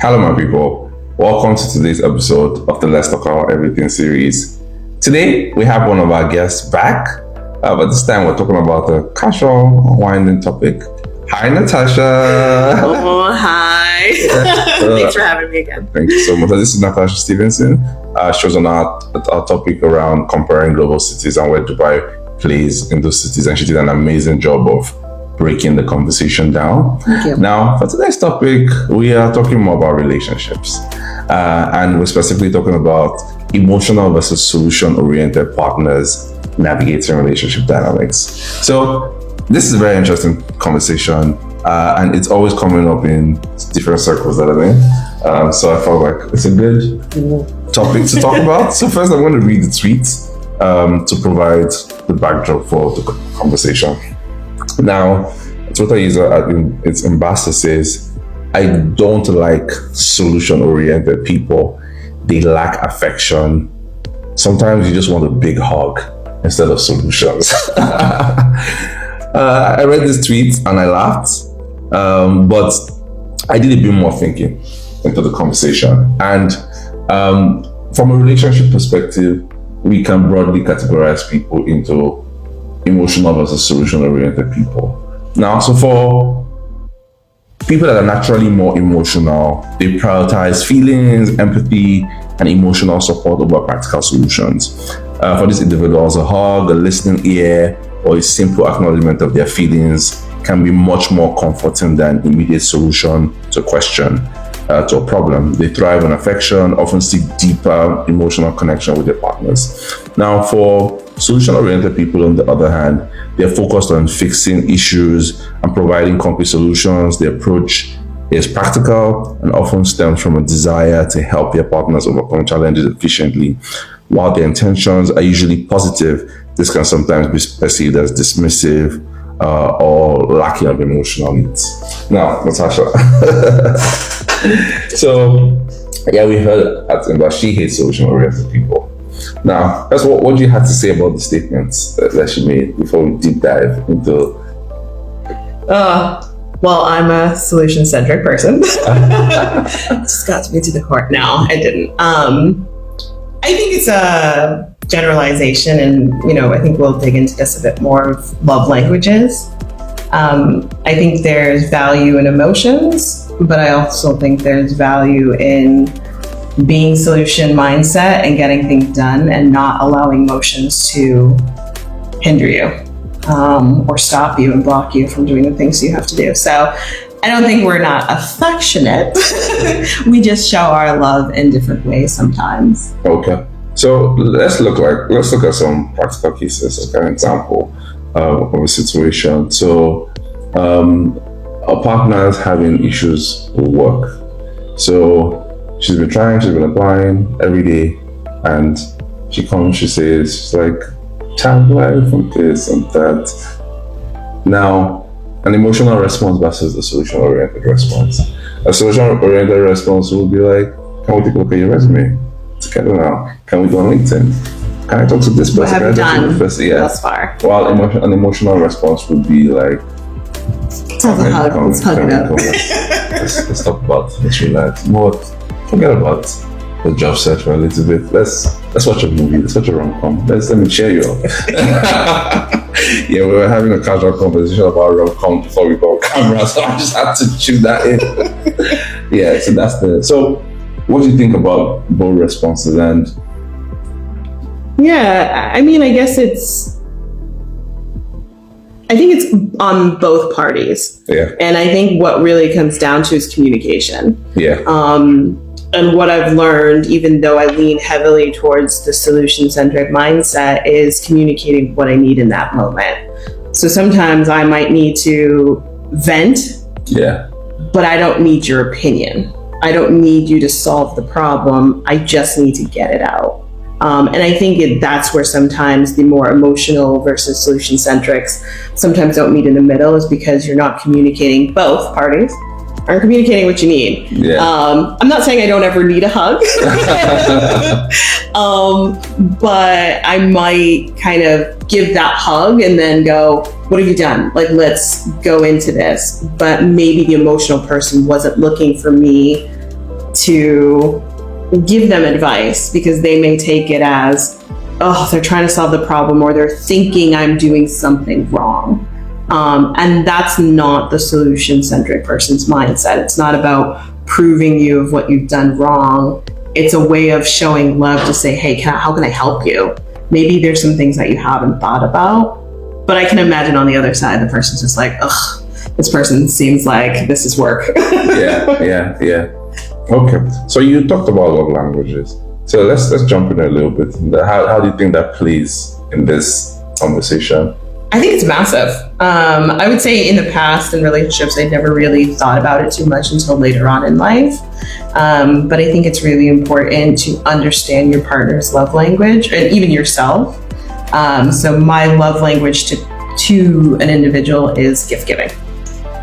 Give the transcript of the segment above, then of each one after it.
Hello, my people. Welcome to today's episode of the Let's Talk About Everything series. Today, we have one of our guests back, but this time we're talking about a casual, winding topic. Hi, Natasha. Oh, hi. Thanks for having me again. Thank you so much. This is Natasha Stevenson. She was on our topic around comparing global cities and where Dubai plays in those cities, and she did an amazing job of breaking the conversation down. Thank you. Now, for today's topic, we are talking more about relationships. And we're specifically talking about emotional versus solution-oriented partners navigating relationship dynamics. So this is a very interesting conversation, and it's always coming up in different circles that I'm in. So I felt like it's a good topic to talk about. So first, I'm going to read the tweet to provide the backdrop for the conversation. Now, Twitter user its ambassador says, "I don't like solution-oriented people. They lack affection. Sometimes you just want a big hug instead of solutions." I read this tweet and I laughed, but I did a bit more thinking into the conversation. And from a relationship perspective, we can broadly categorize people into emotional versus solution-oriented people. Now, so for people that are naturally more emotional, they prioritize feelings, empathy, and emotional support over practical solutions. For these individuals, a hug, a listening ear, or a simple acknowledgement of their feelings can be much more comforting than immediate solution to a question, to a problem. They thrive on affection, often seek deeper emotional connection with their partners. Now, for solution-oriented people, on the other hand, they're focused on fixing issues and providing concrete solutions. The approach is practical and often stems from a desire to help their partners overcome challenges efficiently. While their intentions are usually positive, this can sometimes be perceived as dismissive or lacking of emotional needs. Now, Natasha. So, yeah, we heard that she hates solution-oriented people. Now, that's what do you have to say about the statements that she made before we deep dive into? Well, I'm a solution-centric person. Just got me to the court. No, I didn't. I think it's a generalization, and I think we'll dig into this a bit more of love languages. I think there's value in emotions, but I also think there's value in being solution mindset and getting things done and not allowing emotions to hinder you or stop you and block you from doing the things you have to do. So I don't think we're not affectionate. We just show our love in different ways sometimes. Okay. So let's look at some practical cases, like an example of a situation. So a partner is having issues with work. So she's been applying every day, and she comes, she says, she's like, "Time life from this and that." Now, an emotional response versus a solution-oriented response. A solution-oriented response will be like, "Can we take a look at your resume together now? Can we go on LinkedIn? Can I talk to this person? What have you done thus far?" While an emotional response would be like, "Let's have a hug. Let's hug it up. Let's talk about, let's relax. Forget about the job search for a little bit. Let's watch a movie. Let's watch a rom-com. Let me cheer you up." Yeah, we were having a casual conversation about rom-com before we got on camera, so I just had to chew that in. Yeah, so so what do you think about both responses? And yeah, I mean, I think it's on both parties. Yeah. And I think what really comes down to is communication. Yeah. And what I've learned, even though I lean heavily towards the solution-centric mindset, is communicating what I need in that moment. So sometimes I might need to vent, but I don't need your opinion. I don't need you to solve the problem. I just need to get it out. And I think that's where sometimes the more emotional versus solution-centrics sometimes don't meet in the middle, is because you're not communicating. Both parties aren't communicating what you need. Yeah. I'm not saying I don't ever need a hug, but I might kind of give that hug and then go, "What have you done? Like, let's go into this." But maybe the emotional person wasn't looking for me to give them advice, because they may take it as, oh, they're trying to solve the problem, or they're thinking I'm doing something wrong. And that's not the solution-centric person's mindset. It's not about proving you of what you've done wrong. It's a way of showing love to say, hey, how can I help you? Maybe there's some things that you haven't thought about. But I can imagine on the other side, the person's just like, ugh, this person seems like this is work. Yeah. Okay. So you talked about love languages. So let's jump in a little bit. How do you think that plays in this conversation? I think it's massive. I would say in the past, in relationships, I never really thought about it too much until later on in life. But I think it's really important to understand your partner's love language, and even yourself. So my love language to an individual is gift giving.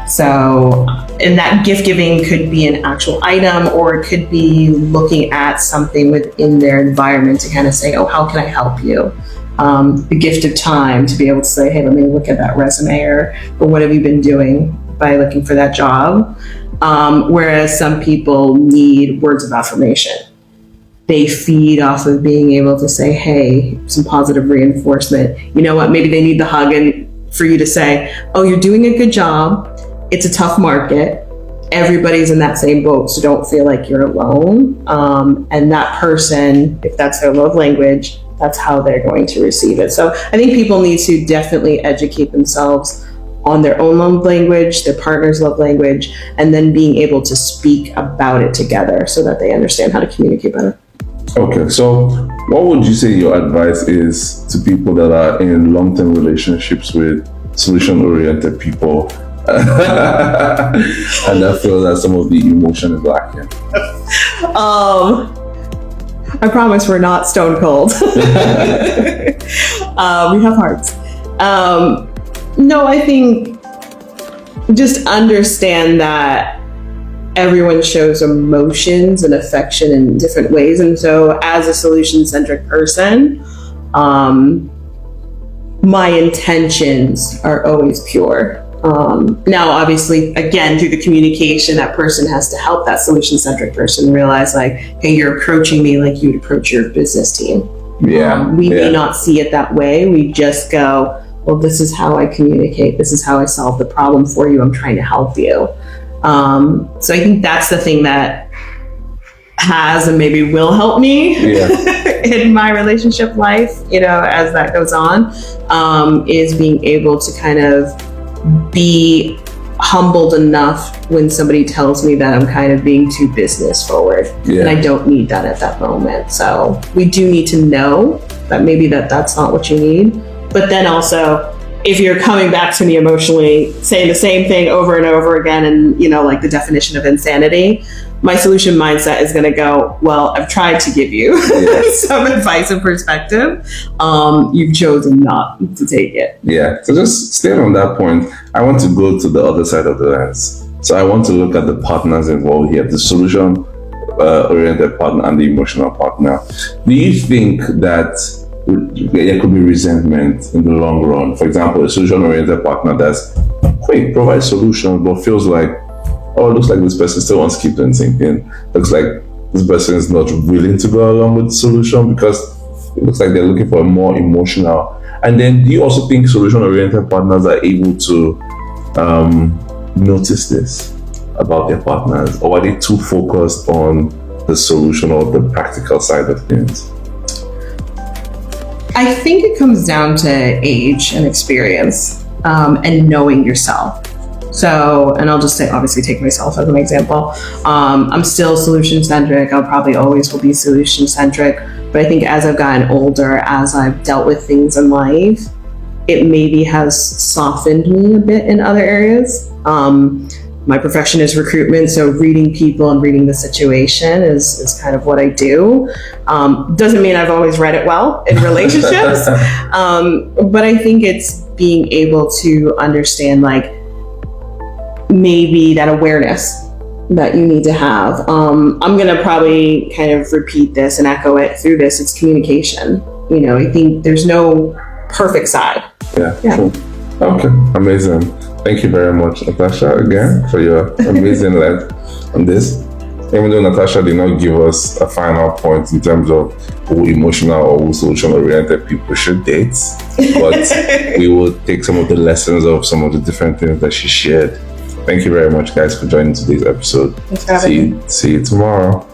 So, and that gift giving could be an actual item, or it could be looking at something within their environment to kind of say, oh, how can I help you? The gift of time, to be able to say, hey, let me look at that resume, or what have you been doing by looking for that job? Whereas some people need words of affirmation. They feed off of being able to say, hey, some positive reinforcement. You know what? Maybe they need the hug, and for you to say, oh, you're doing a good job. It's a tough market. Everybody's in that same boat, so don't feel like you're alone. And that person, if that's their love language, that's how they're going to receive it. So I think people need to definitely educate themselves on their own love language, their partner's love language, and then being able to speak about it together so that they understand how to communicate better. Okay, so what would you say your advice is to people that are in long-term relationships with solution-oriented people and that feel that some of the emotion is lacking? I promise we're not stone cold. We have hearts. No, I think just understand that everyone shows emotions and affection in different ways. And so as a solution-centric person, my intentions are always pure. Now, obviously, again, through the communication, that person has to help that solution-centric person realize, like, hey, you're approaching me like you would approach your business team. We may not see it that way. We just go, well, this is how I communicate. This is how I solve the problem for you. I'm trying to help you. So I think that's the thing that has and maybe will help me in my relationship life, as that goes on, is being able to kind of be humbled enough when somebody tells me that I'm kind of being too business forward, and I don't need that at that moment. So we do need to know that maybe that's not what you need. But then also, if you're coming back to me emotionally, saying the same thing over and over again, and like the definition of insanity, my solution mindset is going to go, well, I've tried to give you some advice and perspective. You've chosen not to take it. Yeah. So just staying on that point, I want to go to the other side of the lens. So I want to look at the partners involved here, the solution oriented partner and the emotional partner. Do you think that there could be resentment in the long run? For example, a solution-oriented partner that's quick, provides solutions, but feels like, oh, it looks like this person still wants to keep doing the same thing. Looks like this person is not willing to go along with the solution because it looks like they're looking for a more emotional. And then do you also think solution-oriented partners are able to notice this about their partners? Or are they too focused on the solution or the practical side of things? I think it comes down to age and experience, and knowing yourself. So, and I'll just say, obviously take myself as an example. I'm still solution-centric. I'll probably always will be solution-centric. But I think as I've gotten older, as I've dealt with things in life, it maybe has softened me a bit in other areas. My profession is recruitment, so reading people and reading the situation is kind of what I do. Doesn't mean I've always read it well in relationships, but I think it's being able to understand, like, maybe that awareness that you need to have. I'm gonna probably kind of repeat this and echo it through this. It's communication. I think there's no perfect side. Yeah. Cool. Okay, amazing. Thank you very much, Natasha, again, for your amazing light on this. even though Natasha did not give us a final point in terms of who emotional or who solution-oriented people should date, but we will take some of the lessons of some of the different things that she shared. Thank you very much, guys, for joining today's episode. Thanks for having me. See you tomorrow.